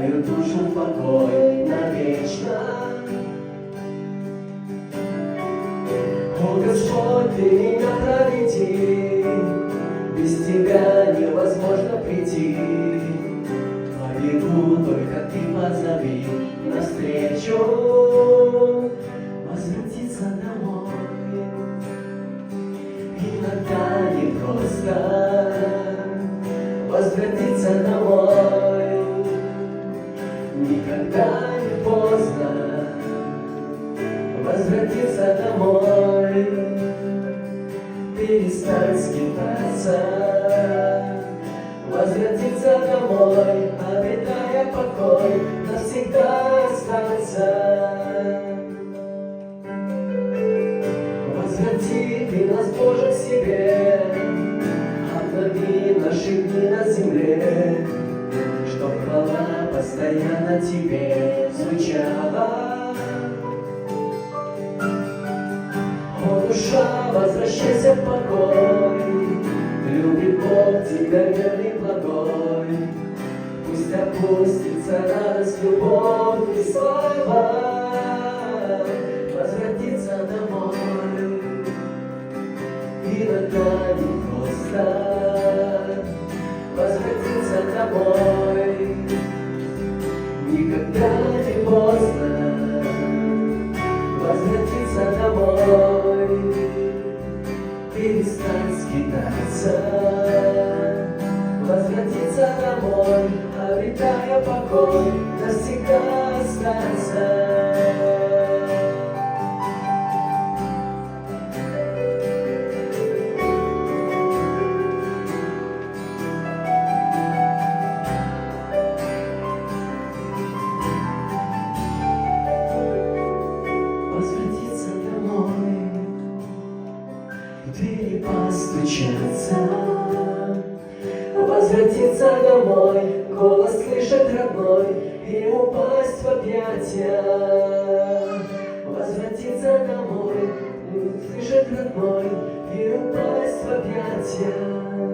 отдаю душу в покой навечно. О, Господь, Ты меня проведи, без Тебя невозможно прийти. Побегу, только Ты позови навстречу, возвратиться домой. Иногда непросто возвратиться домой. Никогда не поздно возвратиться домой. Перестать скитаться, возвратиться домой, обретая покой, навсегда остаться. Возврати Ты нас, Боже, к себе, обнови наши дни на земле, чтоб хвала постоянно Тебе звучала. О, душа, возвращайся в покой, любит Бог Тебя верный благой. Пусть опустится радость, любовь и слава, возвратиться домой. Иногда непросто возвратиться домой. Никогда не поздно возвратиться домой. Перестать скитаться, возвратиться домой, обретая покой, навсегда остаться. Возвратиться домой, в двери постучаться, возвратиться домой, голос слышать родной и упасть в объятия. Возвратиться домой, слышать родной и упасть в объятия.